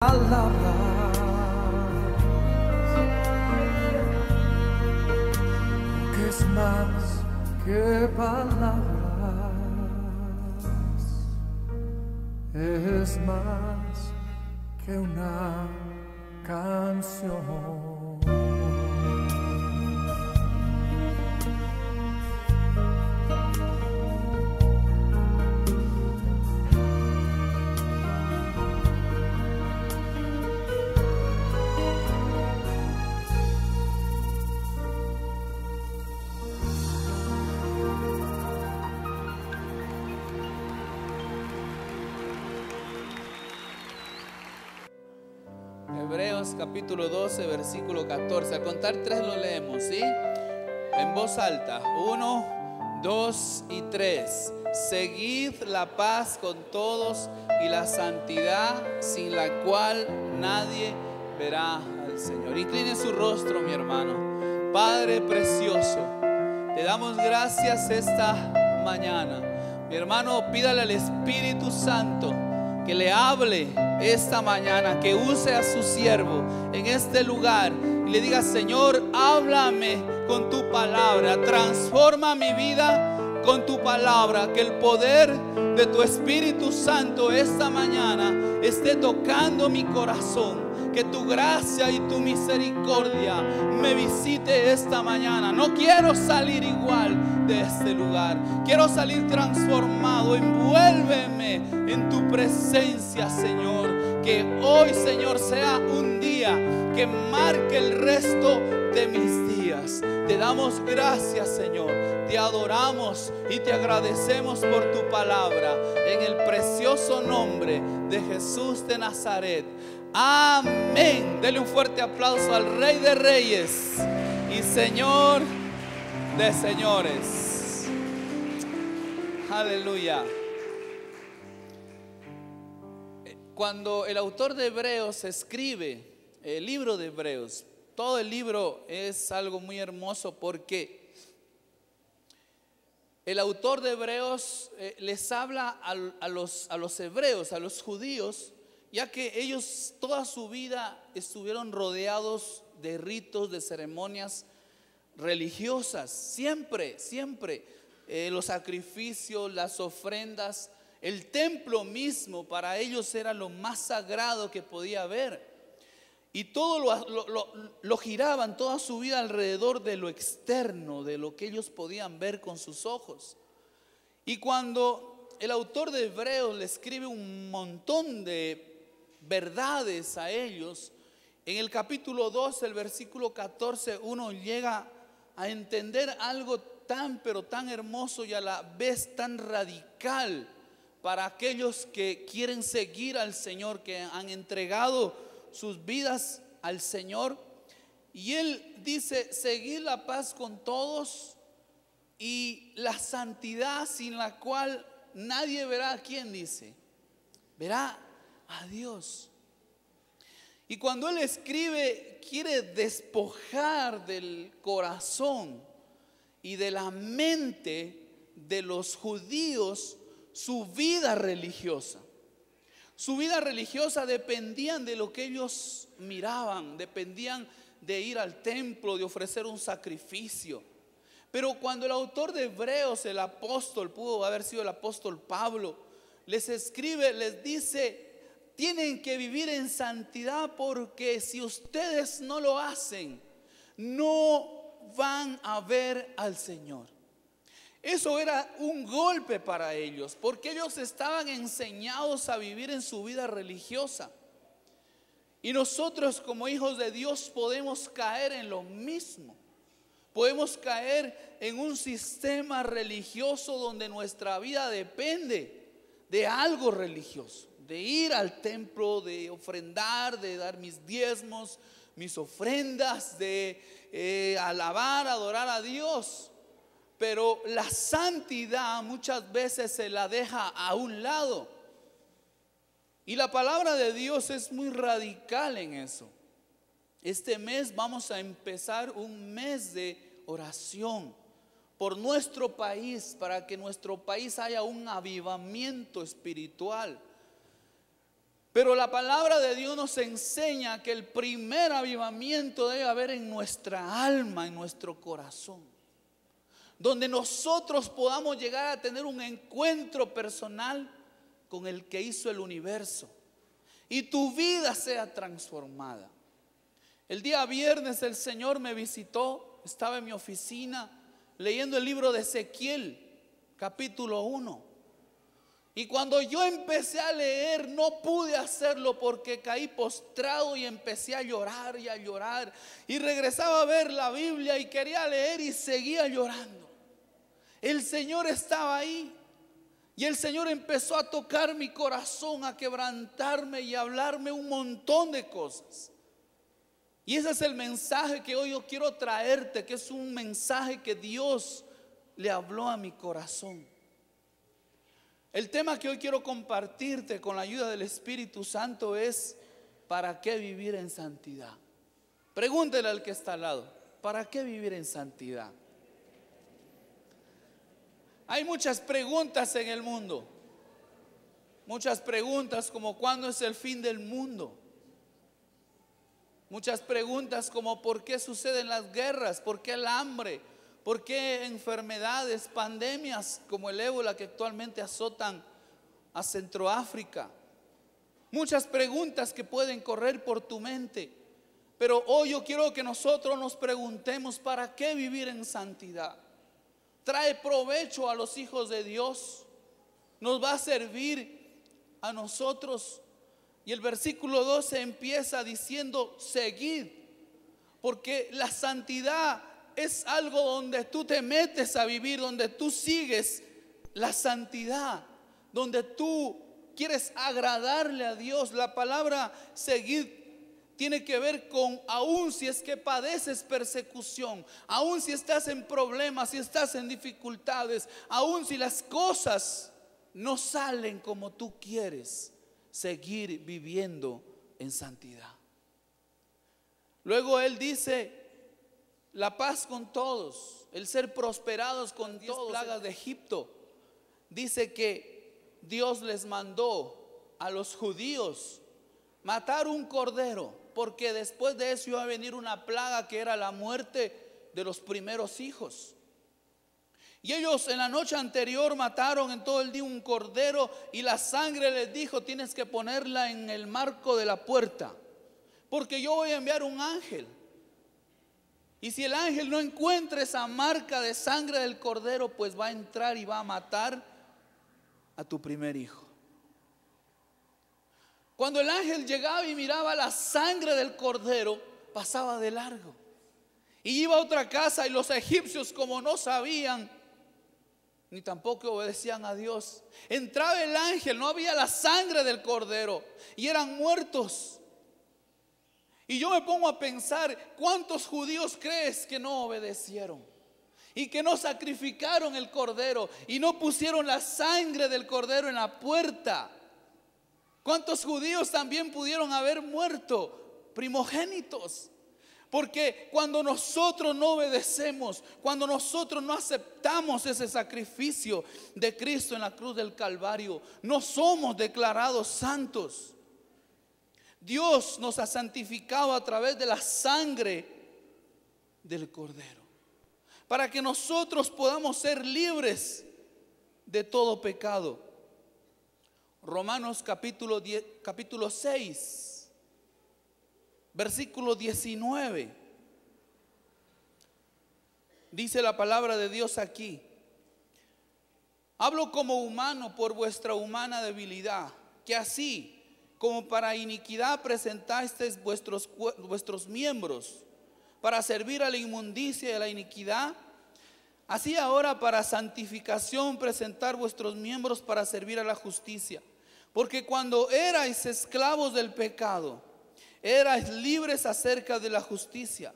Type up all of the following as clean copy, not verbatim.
palabras, que es más que palabras, es más que una canción. Hebreos capítulo 12, versículo 14. Al contar 3 lo leemos, ¿sí? En voz alta. 1, 2 y 3. Seguid la paz con todos y la santidad, sin la cual nadie verá al Señor. Incline su rostro, mi hermano. Padre precioso, te damos gracias esta mañana. Mi hermano, pídale al Espíritu Santo que le hable esta mañana, que use a su siervo en este lugar y le diga: Señor, háblame con tu palabra, transforma mi vida con tu palabra, que el poder de tu Espíritu Santo esta mañana esté tocando mi corazón. Que tu gracia y tu misericordia me visite esta mañana. No quiero salir igual de este lugar. Quiero salir transformado. Envuélveme en tu presencia, Señor. Que hoy, Señor, sea un día que marque el resto de mis días. Te damos gracias, Señor. Te adoramos y te agradecemos por tu palabra. En el precioso nombre de Jesús de Nazaret. Amén. Dele un fuerte aplauso al Rey de Reyes y Señor de Señores. Aleluya. Cuando el autor de Hebreos escribe el libro de Hebreos, todo el libro es algo muy hermoso, porque el autor de Hebreos les habla a los hebreos, a los judíos, ya que ellos toda su vida estuvieron rodeados de ritos, de ceremonias religiosas. Siempre los sacrificios, las ofrendas, el templo mismo para ellos era lo más sagrado que podía haber. Y todo lo giraban toda su vida alrededor de lo externo, de lo que ellos podían ver con sus ojos. Y cuando el autor de Hebreos le escribe un montón de verdades a ellos, en el capítulo 2, el versículo 14, uno llega a entender algo pero tan hermoso y a la vez tan radical para aquellos que quieren seguir al Señor, que han entregado sus vidas al Señor. Y él dice: seguid la paz con todos y la santidad, sin la cual nadie verá. ¿A quién dice? Verá a Dios. Y cuando él escribe, quiere despojar del corazón y de la mente de los judíos su vida religiosa. Su vida religiosa dependían de lo que ellos miraban, dependían de ir al templo, de ofrecer un sacrificio. Pero cuando el autor de Hebreos, el apóstol, pudo haber sido el apóstol Pablo, les escribe, les dice: tienen que vivir en santidad, porque si ustedes no lo hacen, no van a ver al Señor. Eso era un golpe para ellos, porque ellos estaban enseñados a vivir en su vida religiosa. Y nosotros, como hijos de Dios, podemos caer en lo mismo. Podemos caer en un sistema religioso donde nuestra vida depende de algo religioso, de ir al templo, de ofrendar, de dar mis diezmos, mis ofrendas, de alabar, adorar a Dios. Pero la santidad muchas veces se la deja a un lado. Y la palabra de Dios es muy radical en eso. Este mes vamos a empezar un mes de oración por nuestro país, para que en nuestro país haya un avivamiento espiritual. Pero la palabra de Dios nos enseña que el primer avivamiento debe haber en nuestra alma, en nuestro corazón, donde nosotros podamos llegar a tener un encuentro personal con el que hizo el universo y tu vida sea transformada. El día viernes el Señor me visitó, estaba en mi oficina leyendo el libro de Ezequiel, capítulo 1. Y cuando yo empecé a leer, no pude hacerlo porque caí postrado y empecé a llorar y a llorar. Y regresaba a ver la Biblia y quería leer y seguía llorando. El Señor estaba ahí. Y el Señor empezó a tocar mi corazón, a quebrantarme y a hablarme un montón de cosas. Y ese es el mensaje que hoy yo quiero traerte, que es un mensaje que Dios le habló a mi corazón. El tema que hoy quiero compartirte con la ayuda del Espíritu Santo es: ¿para qué vivir en santidad? Pregúntele al que está al lado: ¿para qué vivir en santidad? Hay muchas preguntas en el mundo. Muchas preguntas como: ¿cuándo es el fin del mundo? Muchas preguntas como: ¿por qué suceden las guerras? ¿Por qué el hambre? ¿Por qué enfermedades, pandemias como el ébola que actualmente azotan a Centroáfrica? Muchas preguntas que pueden correr por tu mente. Pero hoy yo quiero que nosotros nos preguntemos: ¿para qué vivir en santidad? ¿Trae provecho a los hijos de Dios? ¿Nos va a servir a nosotros? Y el versículo 12 empieza diciendo: seguid, porque la santidad es algo donde tú te metes a vivir, donde tú sigues la santidad, donde tú quieres agradarle a Dios. La palabra seguir tiene que ver con: aún si es que padeces persecución, aún si estás en problemas, si estás en dificultades, aún si las cosas no salen como tú quieres, seguir viviendo en santidad. Luego él dice: la paz con todos, el ser prosperados con 10 plagas de Egipto. Dice que Dios les mandó a los judíos matar un cordero, porque después de eso iba a venir una plaga que era la muerte de los primeros hijos. Y ellos en la noche anterior mataron en todo el día un cordero, y la sangre les dijo: tienes que ponerla en el marco de la puerta, porque yo voy a enviar un ángel. Y si el ángel no encuentra esa marca de sangre del cordero, pues va a entrar y va a matar a tu primer hijo. Cuando el ángel llegaba y miraba la sangre del cordero, pasaba de largo y iba a otra casa. Y los egipcios, como no sabían ni tampoco obedecían a Dios, entraba el ángel, no había la sangre del cordero y eran muertos. Y yo me pongo a pensar: ¿cuántos judíos crees que no obedecieron y que no sacrificaron el cordero y no pusieron la sangre del cordero en la puerta? ¿Cuántos judíos también pudieron haber muerto primogénitos? Porque cuando nosotros no obedecemos, cuando nosotros no aceptamos ese sacrificio de Cristo en la cruz del Calvario, no somos declarados santos. Dios nos ha santificado a través de la sangre del cordero, para que nosotros podamos ser libres de todo pecado. Romanos capítulo 6, versículo 19. Dice la palabra de Dios aquí: hablo como humano por vuestra humana debilidad, que así como para iniquidad presentasteis vuestros miembros para servir a la inmundicia y a la iniquidad, así ahora para santificación presentar vuestros miembros para servir a la justicia. Porque cuando erais esclavos del pecado, erais libres acerca de la justicia.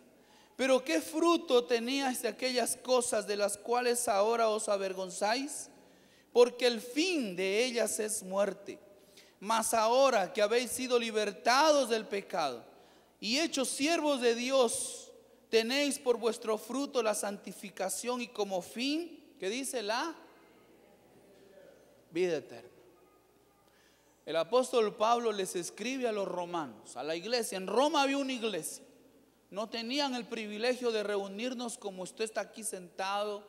Pero ¿qué fruto teníais de aquellas cosas de las cuales ahora os avergonzáis? Porque el fin de ellas es muerte. Mas ahora que habéis sido libertados del pecado y hechos siervos de Dios, tenéis por vuestro fruto la santificación y como fin, ¿qué dice? La vida eterna. El apóstol Pablo les escribe a los romanos, a la iglesia. En Roma había una iglesia. No tenían el privilegio de reunirnos como usted está aquí sentado,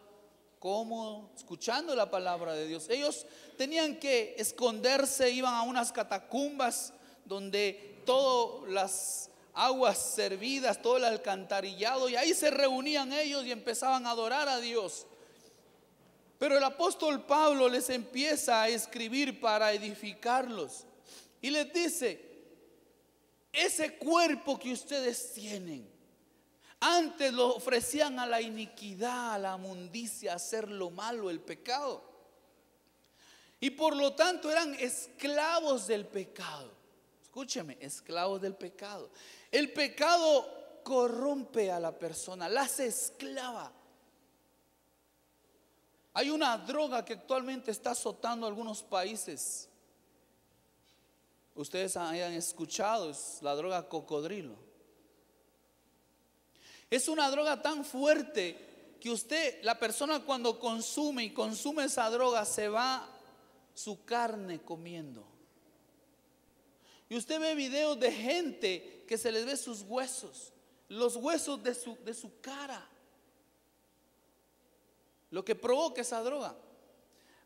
cómodo, escuchando la palabra de Dios. Ellos tenían que esconderse, iban a unas catacumbas donde todas las aguas servidas, todo el alcantarillado, y ahí se reunían ellos y empezaban a adorar a Dios. Pero el apóstol Pablo les empieza a escribir para edificarlos y les dice: ese cuerpo que ustedes tienen, antes lo ofrecían a la iniquidad, a la mundicia, a hacer lo malo, el pecado, y por lo tanto eran esclavos del pecado. Escúcheme, esclavos del pecado. El pecado corrompe a la persona, la hace esclava. Hay una droga que actualmente está azotando algunos países. Ustedes hayan escuchado, es la droga cocodrilo. Es una droga tan fuerte que usted, la persona cuando consume esa droga, se va su carne comiendo. Y usted ve videos de gente que se les ve sus huesos, los huesos de su cara, lo que provoca esa droga.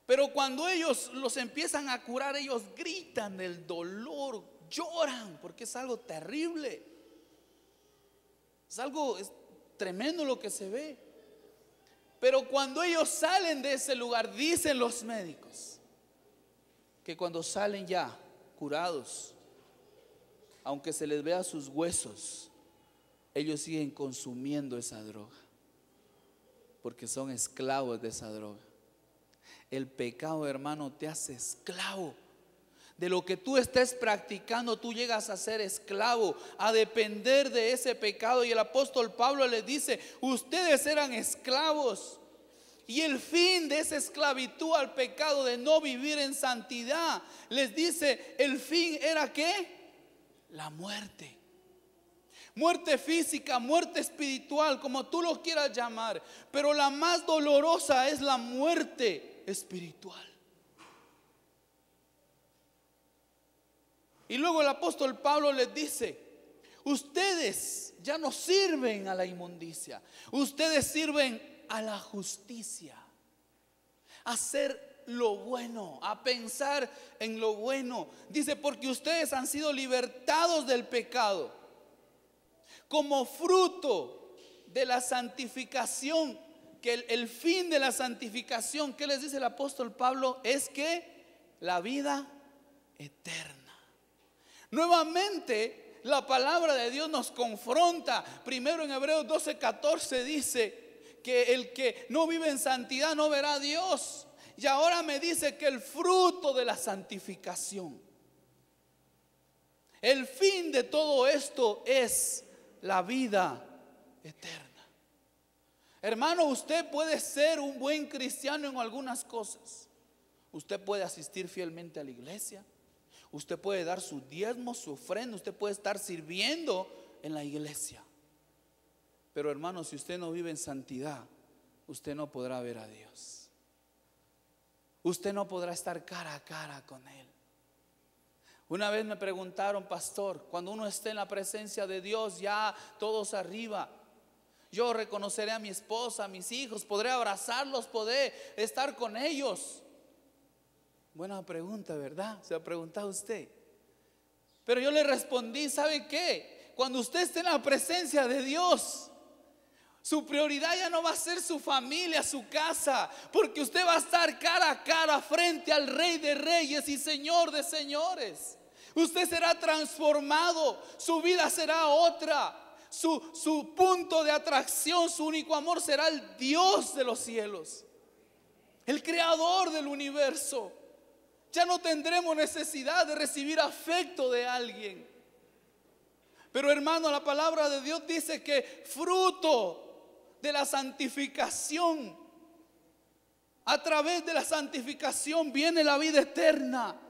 Pero cuando ellos los empiezan a curar, ellos gritan del dolor, lloran, porque es algo terrible. Es tremendo lo que se ve. Pero cuando ellos salen de ese lugar, dicen los médicos que cuando salen ya curados, aunque se les vea sus huesos, ellos siguen consumiendo esa droga, porque son esclavos de esa droga. El pecado, hermano, te hace esclavo. De lo que tú estés practicando, tú llegas a ser esclavo, a depender de ese pecado. Y el apóstol Pablo les dice: ustedes eran esclavos. Y el fin de esa esclavitud al pecado, de no vivir en santidad, les dice, el fin era ¿qué? La muerte. Muerte física, muerte espiritual, como tú lo quieras llamar. Pero la más dolorosa es la muerte espiritual. Y luego el apóstol Pablo les dice: ustedes ya no sirven a la inmundicia, ustedes sirven a la justicia, a hacer lo bueno, a pensar en lo bueno. Dice: porque ustedes han sido libertados del pecado como fruto de la santificación. Que el fin de la santificación, ¿qué les dice el apóstol Pablo? Es que la vida eterna. Nuevamente la palabra de Dios nos confronta. Primero en Hebreos 12:14 dice que el que no vive en santidad no verá a Dios. Y ahora me dice que el fruto de la santificación, el fin de todo esto es la vida eterna. Hermano, usted puede ser un buen cristiano en algunas cosas. Usted puede asistir fielmente a la iglesia, usted puede dar su diezmo, su ofrenda, usted puede estar sirviendo en la iglesia. Pero hermano, si usted no vive en santidad, usted no podrá ver a Dios. Usted no podrá estar cara a cara con Él. Una vez me preguntaron: pastor, cuando uno esté en la presencia de Dios, ya todos arriba, yo reconoceré a mi esposa, a mis hijos, podré abrazarlos, podré estar con ellos. Buena pregunta, ¿verdad? Se ha preguntado usted. Pero yo le respondí: ¿sabe qué? Cuando usted esté en la presencia de Dios, su prioridad ya no va a ser su familia, su casa, porque usted va a estar cara a cara frente al Rey de Reyes y Señor de Señores. Usted será transformado, su vida será otra. Su punto de atracción, su único amor será el Dios de los cielos, el creador del universo. Ya no tendremos necesidad de recibir afecto de alguien. Pero hermano, la palabra de Dios dice que fruto de la santificación, a través de la santificación viene la vida eterna.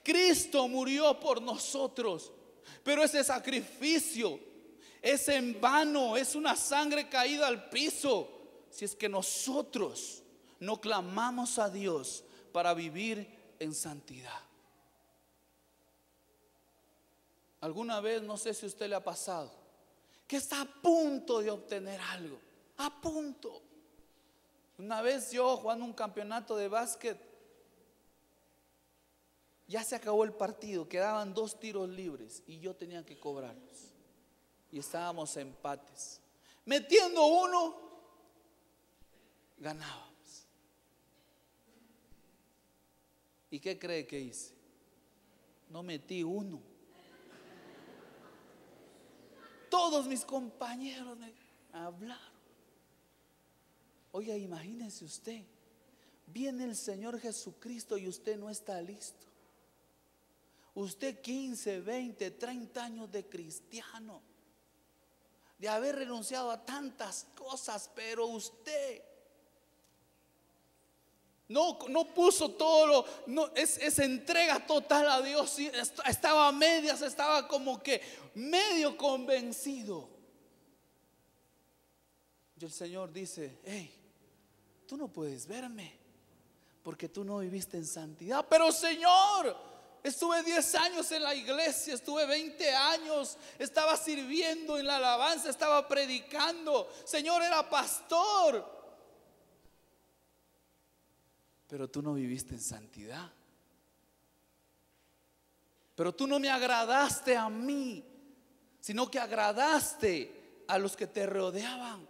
Cristo murió por nosotros, pero ese sacrificio es en vano, es una sangre caída al piso, si es que nosotros no clamamos a Dios para vivir en santidad. Alguna vez, no sé si a usted le ha pasado, que está a punto de obtener algo, a punto. Una vez yo jugando un campeonato de básquet, ya se acabó el partido, quedaban 2 tiros libres y yo tenía que cobrarlos. Y estábamos a empates. Metiendo uno, ganábamos. ¿Y qué cree que hice? No metí uno. Todos mis compañeros me hablaron. Oiga, imagínese usted, viene el Señor Jesucristo y usted no está listo. Usted 15, 20, 30 años de cristiano, de haber renunciado a tantas cosas, pero usted no puso todo esa entrega total a Dios. Estaba a medias, estaba como que medio convencido. Y el Señor dice: hey, tú no puedes verme porque tú no viviste en santidad. Pero Señor, estuve 10 años en la iglesia, estuve 20 años, estaba sirviendo en la alabanza, estaba predicando. Señor, era pastor. Pero tú no viviste en santidad. Pero tú no me agradaste a mí, sino que agradaste a los que te rodeaban,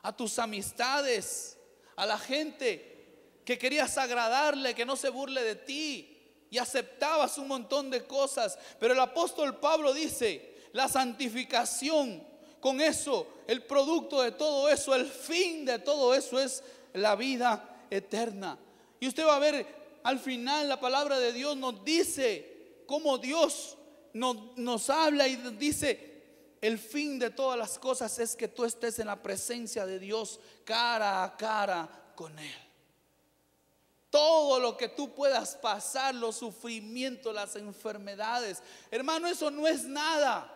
a tus amistades, a la gente que querías agradarle, que no se burle de ti, y aceptabas un montón de cosas. Pero el apóstol Pablo dice: la santificación, con eso, el producto de todo eso, el fin de todo eso es la vida eterna. Y usted va a ver al final, la palabra de Dios nos dice cómo Dios nos habla y dice: el fin de todas las cosas es que tú estés en la presencia de Dios cara a cara con Él. Todo lo que tú puedas pasar, los sufrimientos, las enfermedades, hermano, eso no es nada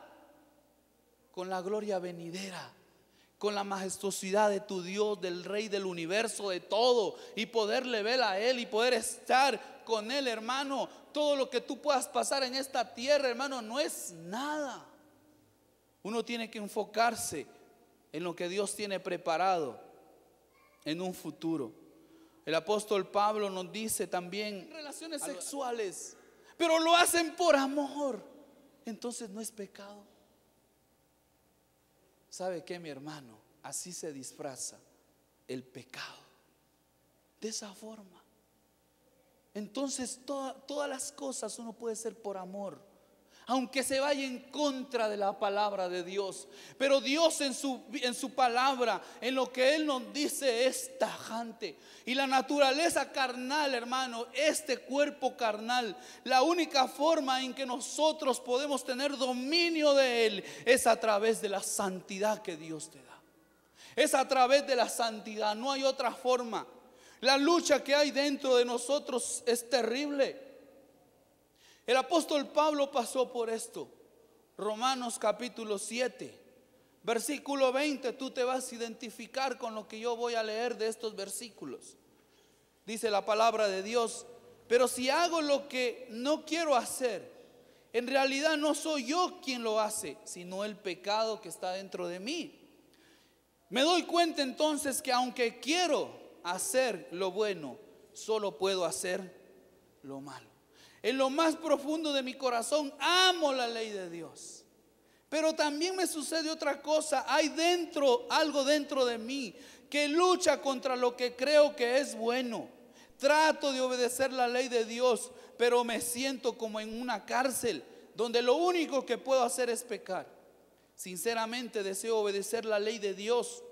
con la gloria venidera, con la majestuosidad de tu Dios, del Rey del universo, de todo, y poderle ver a Él y poder estar con Él, hermano. Todo lo que tú puedas pasar en esta tierra, hermano, no es nada. Uno tiene que enfocarse en lo que Dios tiene preparado en un futuro. El apóstol Pablo nos dice también: relaciones sexuales, pero lo hacen por amor, entonces no es pecado. ¿Sabe qué, mi hermano? Así se disfraza el pecado, de esa forma. Entonces todas las cosas uno puede hacer por amor, aunque se vaya en contra de la palabra de Dios. Pero Dios en su palabra, en lo que Él nos dice, es tajante. Y la naturaleza carnal, hermano, este cuerpo carnal, la única forma en que nosotros podemos tener dominio de él es a través de la santidad que Dios te da. Es a través de la santidad, no hay otra forma. La lucha que hay dentro de nosotros es terrible. El apóstol Pablo pasó por esto. Romanos capítulo 7, versículo 20. Tú te vas a identificar con lo que yo voy a leer de estos versículos. Dice la palabra de Dios: pero si hago lo que no quiero hacer, en realidad no soy yo quien lo hace, sino el pecado que está dentro de mí. Me doy cuenta entonces que aunque quiero hacer lo bueno, solo puedo hacer lo malo. En lo más profundo de mi corazón amo la ley de Dios, pero también me sucede otra cosa. Hay algo dentro de mí que lucha contra lo que creo que es bueno. Trato de obedecer la ley de Dios, pero me siento como en una cárcel donde lo único que puedo hacer es pecar. Sinceramente deseo obedecer la ley de Dios,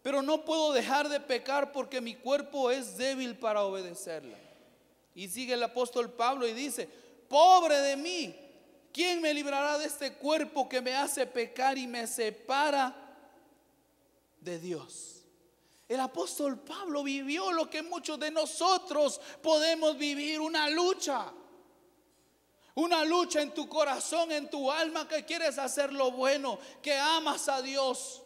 pero no puedo dejar de pecar porque mi cuerpo es débil para obedecerla. Y sigue el apóstol Pablo y dice: pobre de mí, ¿quién me librará de este cuerpo que me hace pecar y me separa de Dios? El apóstol Pablo vivió lo que muchos de nosotros podemos vivir: una lucha en tu corazón, en tu alma, que quieres hacer lo bueno, que amas a Dios.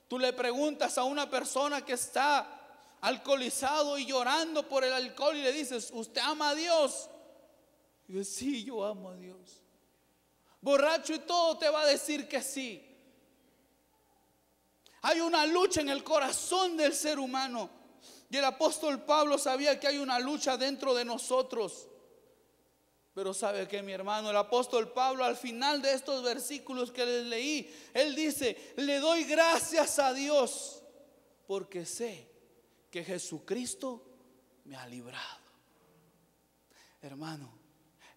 Tú le preguntas a una persona que está alcoholizado y llorando por el alcohol y le dices: ¿usted ama a Dios? Y dice: sí, yo amo a Dios. borracho y todo, te va a decir que sí. Hay una lucha en el corazón del ser humano. Y el apóstol Pablo sabía que hay una lucha dentro de nosotros. Pero ¿sabe qué, mi hermano? El apóstol Pablo, al final de estos versículos que les leí, él dice: le doy gracias a Dios porque sé que Jesucristo me ha librado. Hermano,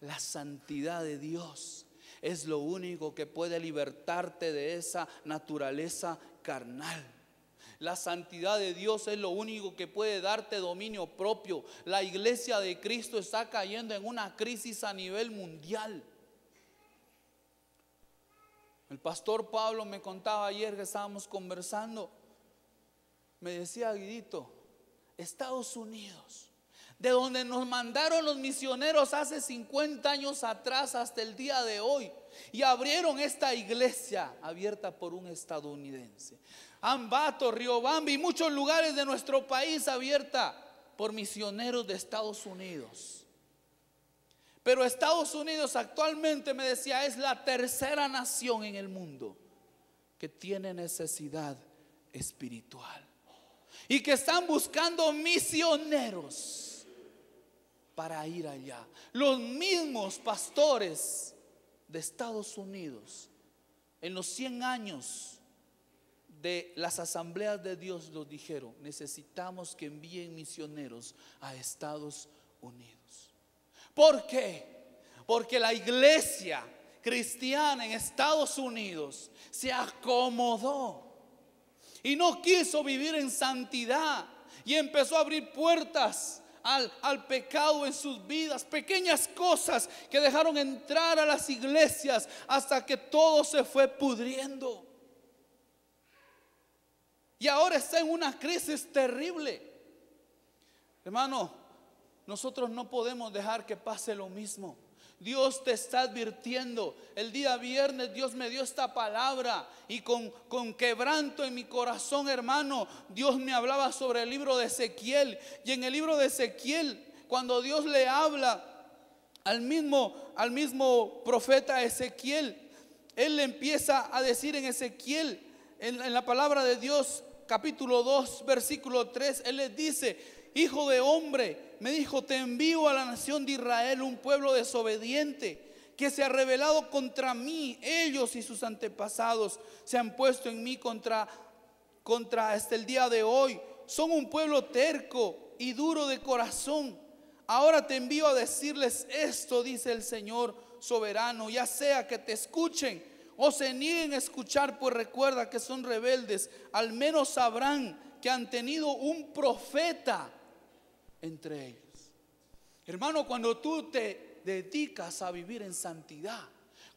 la santidad de Dios es lo único que puede libertarte de esa naturaleza carnal. La santidad de Dios es lo único que puede darte dominio propio. La iglesia de Cristo está cayendo en una crisis a nivel mundial. El pastor Pablo me contaba ayer que estábamos conversando. Me decía: Guidito, Estados Unidos, de donde nos mandaron los misioneros hace 50 años atrás hasta el día de hoy, y abrieron esta iglesia abierta por un estadounidense. Ambato, Riobamba y muchos lugares de nuestro país abierta por misioneros de Estados Unidos. Pero Estados Unidos actualmente, me decía, es la tercera nación en el mundo que tiene necesidad espiritual y que están buscando misioneros para ir allá. Los mismos pastores de Estados Unidos en los 100 años de las asambleas de Dios los dijeron: necesitamos que envíen misioneros a Estados Unidos. ¿Por qué? Porque la iglesia cristiana en Estados Unidos se acomodó y no quiso vivir en santidad, y empezó a abrir puertas al pecado en sus vidas. Pequeñas cosas que dejaron entrar a las iglesias hasta que todo se fue pudriendo. Y ahora está en una crisis terrible. Hermano, nosotros no podemos dejar que pase lo mismo. Dios te está advirtiendo. El día viernes Dios me dio esta palabra, y con quebranto en mi corazón, hermano, Dios me hablaba sobre el libro de Ezequiel. Y en el libro de Ezequiel, cuando Dios le habla al mismo profeta Ezequiel, él le empieza a decir en Ezequiel, en la palabra de Dios, capítulo 2, versículo 3, él les dice: hijo de hombre, me dijo, te envío a la nación de Israel, un pueblo desobediente que se ha rebelado contra mí. Ellos y sus antepasados se han puesto en mí contra hasta el día de hoy. Son un pueblo terco y duro de corazón. Ahora te envío a decirles esto, dice el Señor soberano: ya sea que te escuchen o se nieguen a escuchar, pues recuerda que son rebeldes. Al menos sabrán que han tenido un profeta entre ellos. Hermano, cuando tú te dedicas a vivir en santidad,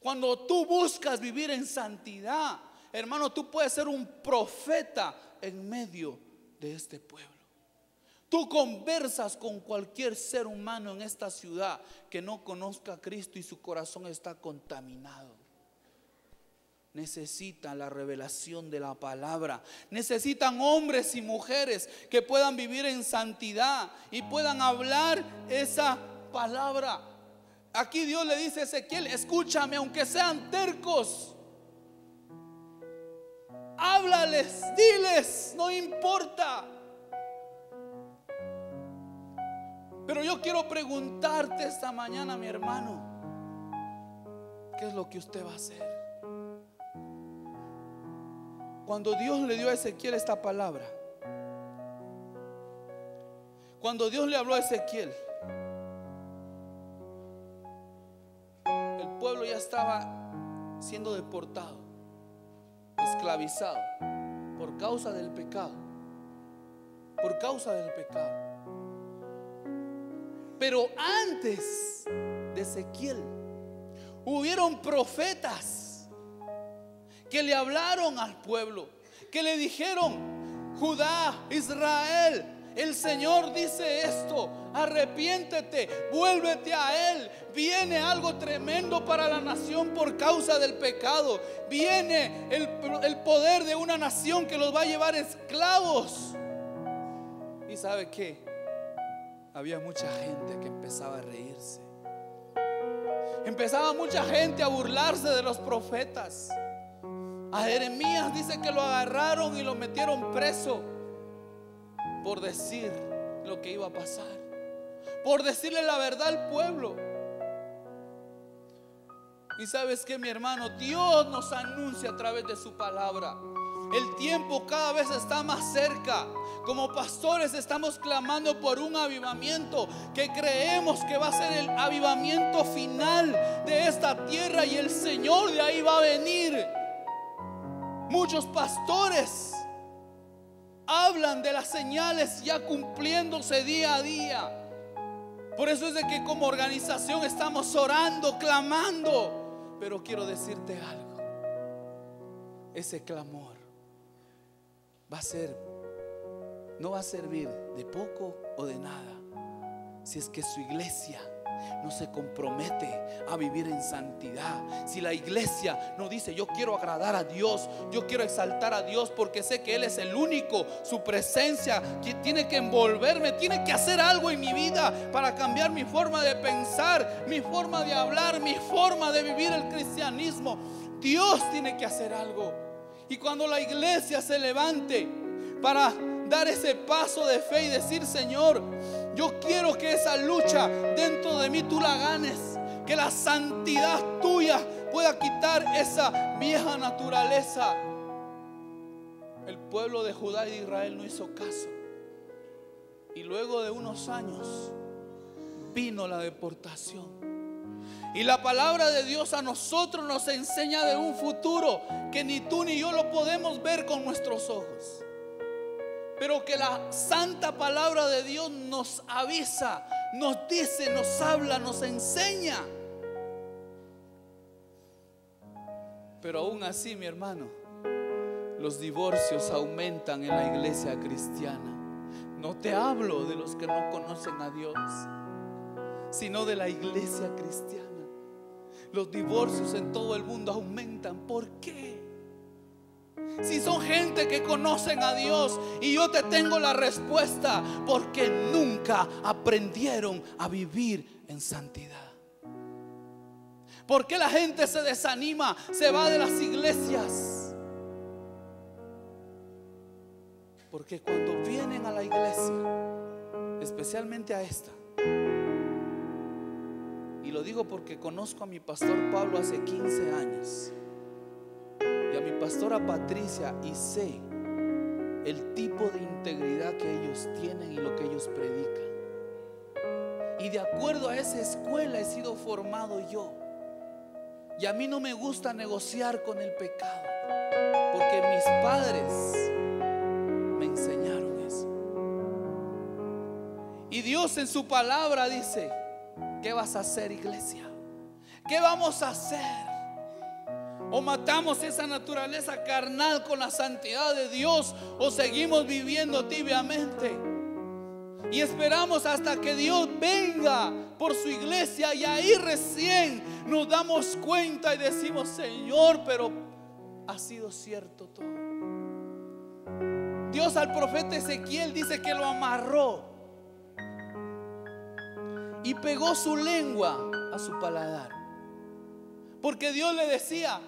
cuando tú buscas vivir en santidad, hermano, tú puedes ser un profeta en medio de este pueblo. Tú conversas con cualquier ser humano en esta ciudad que no conozca a Cristo y su corazón está contaminado. Necesitan la revelación de la palabra. Necesitan hombres y mujeres que puedan vivir en santidad y puedan hablar esa palabra. Aquí Dios le dice a Ezequiel: escúchame, aunque sean tercos, háblales, diles, no importa. Pero yo quiero preguntarte esta mañana, mi hermano, ¿qué es lo que usted va a hacer? Cuando Dios le dio a Ezequiel esta palabra, cuando Dios le habló a Ezequiel, el pueblo ya estaba siendo deportado, esclavizado por causa del pecado, por causa del pecado. Pero antes de Ezequiel hubieron profetas que le hablaron al pueblo, que le dijeron: Judá, Israel, el Señor dice esto, arrepiéntete, vuélvete a Él. Viene algo tremendo para la nación por causa del pecado. Viene el poder de una nación que los va a llevar esclavos. ¿Y sabe qué? Había mucha gente que empezaba a reírse. Empezaba mucha gente a burlarse de los profetas. A Jeremías dice que lo agarraron y lo metieron preso por decir lo que iba a pasar, por decirle la verdad al pueblo. Y sabes que, mi hermano, Dios nos anuncia a través de su palabra. El tiempo cada vez está más cerca. Como pastores estamos clamando por un avivamiento que creemos que va a ser el avivamiento final de esta tierra, y el Señor de ahí va a venir. Muchos pastores hablan de las señales ya cumpliéndose día a día. Por eso es de que como organización estamos orando, clamando. Pero quiero decirte algo: ese clamor no va a servir de poco o de nada si es que su iglesia no se compromete a vivir en santidad. Si la iglesia no dice: yo quiero agradar a Dios, yo quiero exaltar a Dios porque sé que Él es el único, su presencia que tiene que envolverme, tiene que hacer algo en mi vida para cambiar mi forma de pensar, mi forma de hablar, mi forma de vivir el cristianismo. Dios tiene que hacer algo. Y cuando la iglesia se levante para dar ese paso de fe y decir: Señor, yo quiero que esa lucha dentro de mí tú la ganes, que la santidad tuya pueda quitar esa vieja naturaleza. El pueblo de Judá y de Israel no hizo caso, y luego de unos años vino la deportación. Y la palabra de Dios a nosotros nos enseña de un futuro que ni tú ni yo lo podemos ver con nuestros ojos, pero que la santa palabra de Dios nos avisa, nos dice, nos habla, nos enseña. Pero aún así, mi hermano, los divorcios aumentan en la iglesia cristiana. No te hablo de los que no conocen a Dios, sino de la iglesia cristiana. Los divorcios en todo el mundo aumentan. ¿Por qué? Si son gente que conocen a Dios. Y yo te tengo la respuesta: porque nunca aprendieron a vivir en santidad. ¿Por qué la gente se desanima, se va de las iglesias? Porque cuando vienen a la iglesia, especialmente a esta, y lo digo porque conozco a mi pastor Pablo hace 15 años y a mi pastora Patricia, y sé el tipo de integridad que ellos tienen y lo que ellos predican. Y de acuerdo a esa escuela he sido formado yo. Y a mí no me gusta negociar con el pecado, porque mis padres me enseñaron eso. Y Dios en su palabra dice: ¿qué vas a hacer, iglesia? ¿Qué vamos a hacer? ¿O matamos esa naturaleza carnal con la santidad de Dios, o seguimos viviendo tibiamente y esperamos hasta que Dios venga por su iglesia? Y ahí recién nos damos cuenta y decimos: Señor, pero ha sido cierto todo. Dios al profeta Ezequiel dice que lo amarró y pegó su lengua a su paladar, porque Dios le decía: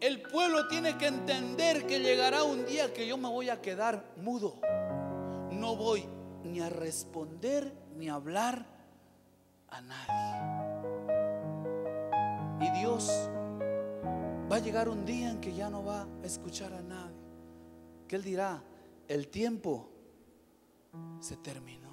el pueblo tiene que entender que llegará un día que yo me voy a quedar mudo. No voy ni a responder ni a hablar a nadie. Y Dios va a llegar un día en que ya no va a escuchar a nadie, que Él dirá: el tiempo se terminó.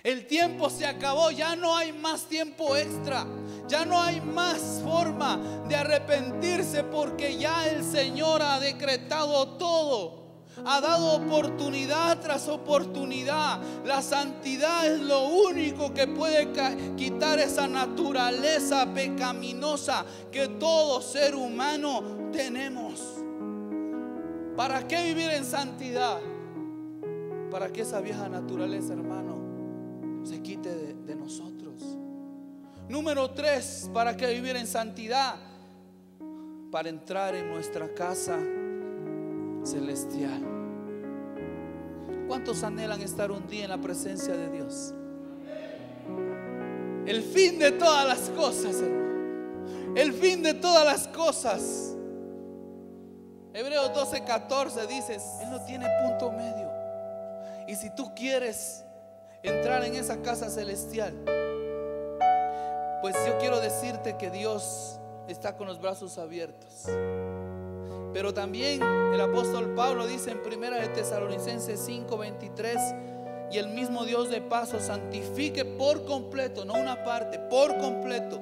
El tiempo se acabó, ya no hay más tiempo extra, ya no hay más forma de arrepentirse, porque ya el Señor ha decretado todo, ha dado oportunidad tras oportunidad. La santidad es lo único que puede quitar esa naturaleza pecaminosa que todo ser humano tenemos. ¿Para qué vivir en santidad? Para que esa vieja naturaleza, hermano, se quite de nosotros. Número 3, ¿para qué vivir en santidad? Para entrar en nuestra casa celestial. ¿Cuántos anhelan estar un día en la presencia de Dios? El fin de todas las cosas, hermano. El fin de todas las cosas. Hebreos 12:14 dice: Él no tiene punto medio. Y si tú quieres entrar en esa casa celestial, pues yo quiero decirte que Dios está con los brazos abiertos. Pero también el apóstol Pablo dice en 1 de Tesalonicenses 5:23: y el mismo Dios de paz os santifique por completo, no una parte, por completo,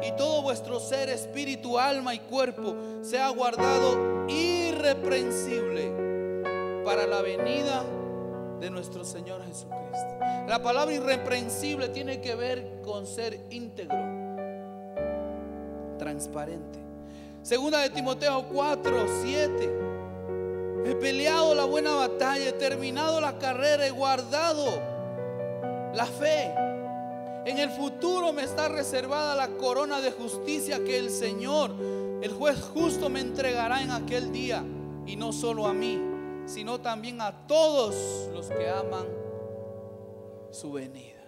y todo vuestro ser, espíritu, alma y cuerpo sea guardado irreprensible para la venida de nuestro Señor Jesucristo. La palabra irreprensible tiene que ver con ser íntegro, transparente. Segunda de Timoteo 4:7: he peleado la buena batalla, he terminado la carrera, he guardado la fe. En el futuro me está reservada la corona de justicia que el Señor, el juez justo, me entregará en aquel día. Y no solo a mí, sino también a todos los que aman su venida.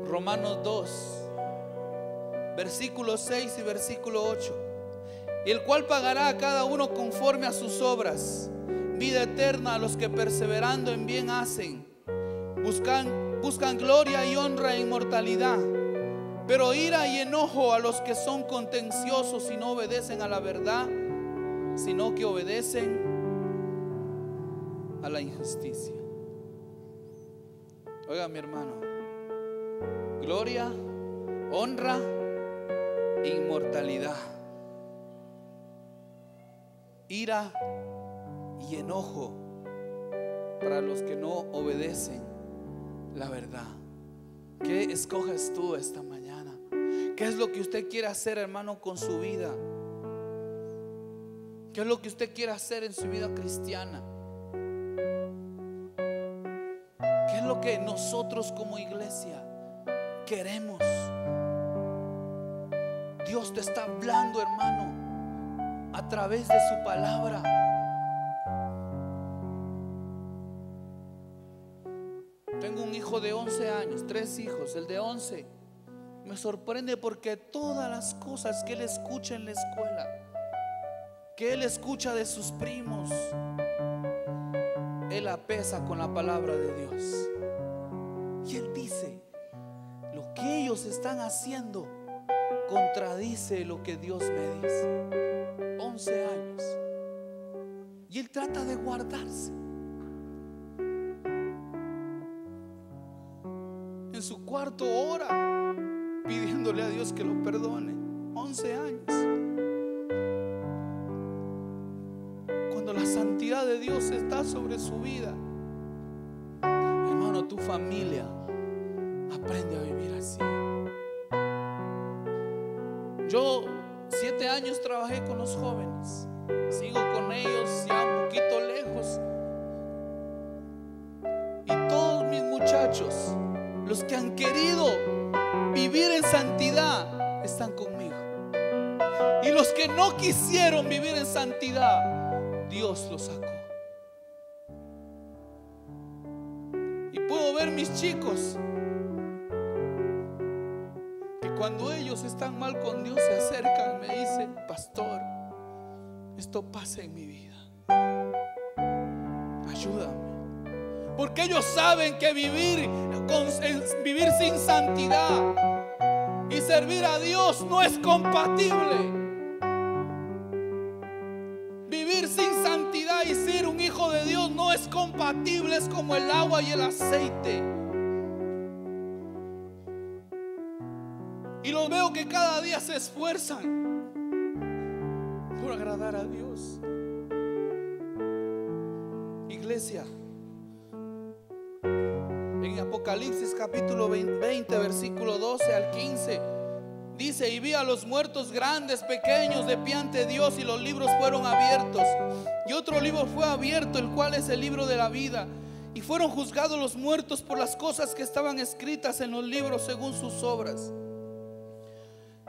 Romanos 2, versículo 6 y versículo 8: y el cual pagará a cada uno conforme a sus obras, vida eterna a los que perseverando en bien hacen. Buscan gloria y honra e inmortalidad, pero ira y enojo a los que son contenciosos y no obedecen a la verdad, sino que obedecen a la injusticia. Oiga, mi hermano, gloria, honra, inmortalidad, ira y enojo para los que no obedecen la verdad. ¿Qué escoges tú esta mañana? ¿Qué es lo que usted quiere hacer, hermano, con su vida? ¿Qué es lo que usted quiere hacer en su vida cristiana? ¿Qué es lo que nosotros como iglesia queremos? Dios te está hablando, hermano, a través de su palabra. Tengo un hijo de 11 años, 3 hijos. El de 11 me sorprende porque todas las cosas que él escucha en la escuela, que él escucha de sus primos, él apesa con la palabra de Dios. Y él dice: lo que ellos están haciendo contradice lo que Dios me dice. 11 años. Y él trata de guardarse. En su cuarto ora pidiéndole a Dios que lo perdone. 11 años. Cuando la santidad de Dios está sobre su vida, hermano, tu familia aprende a vivir así. Yo 7 años trabajé con los jóvenes. Sigo con ellos ya un poquito lejos. Y todos mis muchachos, los que han querido vivir en santidad, están conmigo. Y los que no quisieron vivir en santidad, Dios los sacó. Y puedo ver mis chicos que cuando ellos están mal con Dios se acercan y me dicen: pastor, esto pasa en mi vida, ayúdame. Porque ellos saben que vivir sin santidad y servir a Dios no es compatible. Vivir sin santidad y ser un hijo de Dios no es compatible. Es como el agua y el aceite. Y los veo que cada día se esfuerzan por agradar a Dios. Iglesia, en Apocalipsis capítulo 20, versículo 12 al 15, dice: y vi a los muertos grandes, pequeños, de pie ante Dios, y los libros fueron abiertos. Y otro libro fue abierto, el cual es el libro de la vida. Y fueron juzgados los muertos por las cosas que estaban escritas en los libros según sus obras.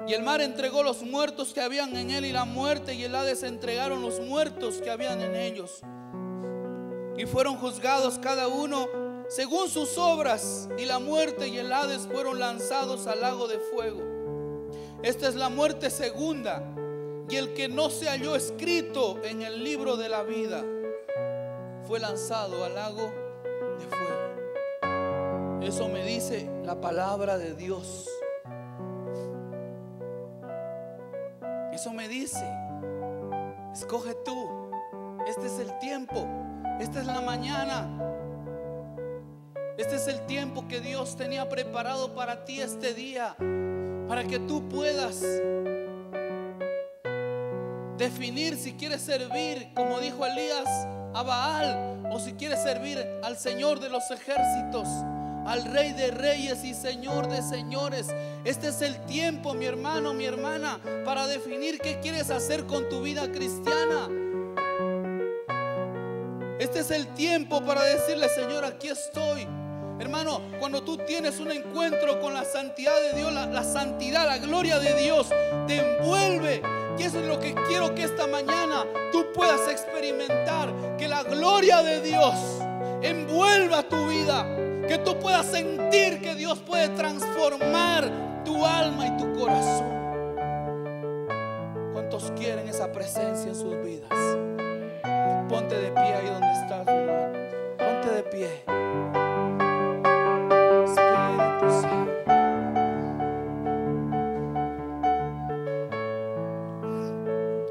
Y el mar entregó los muertos que habían en él, y la muerte y el Hades entregaron los muertos que habían en ellos. Y fueron juzgados cada uno según sus obras, y la muerte y el Hades fueron lanzados al lago de fuego. Esta es la muerte segunda, y el que no se halló escrito en el libro de la vida fue lanzado al lago de fuego. Eso me dice la palabra de Dios. Eso me dice: escoge tú. Este es el tiempo. Esta es la mañana. Este es el tiempo que Dios tenía preparado para ti este día, para que tú puedas definir si quieres servir, como dijo Elías, a Baal, o si quieres servir al Señor de los ejércitos, al Rey de reyes y Señor de señores. Este es el tiempo, mi hermano, mi hermana, para definir qué quieres hacer con tu vida cristiana. Este es el tiempo para decirle: Señor, aquí estoy. Hermano, cuando tú tienes un encuentro con la santidad de Dios, la santidad, la gloria de Dios te envuelve. Y eso es lo que quiero que esta mañana tú puedas experimentar, que la gloria de Dios envuelva tu vida, que tú puedas sentir que Dios puede transformar tu alma y tu corazón. ¿Cuántos quieren esa presencia en sus vidas? Ponte de pie ahí donde estás, hermano. Ponte de pie. Espíritu Santo.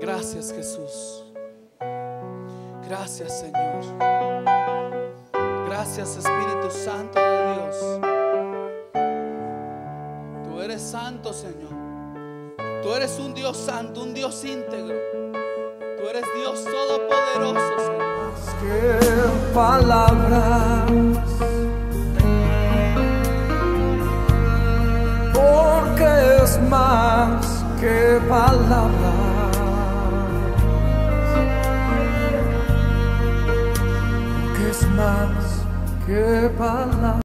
Gracias, Jesús. Gracias, Señor. Gracias, Espíritu Santo de Dios. Tú eres santo, Señor. Tú eres un Dios santo, un Dios íntegro. Tú eres Dios todopoderoso, Señor. Más que palabras, porque es más que palabras, porque es más que palabras.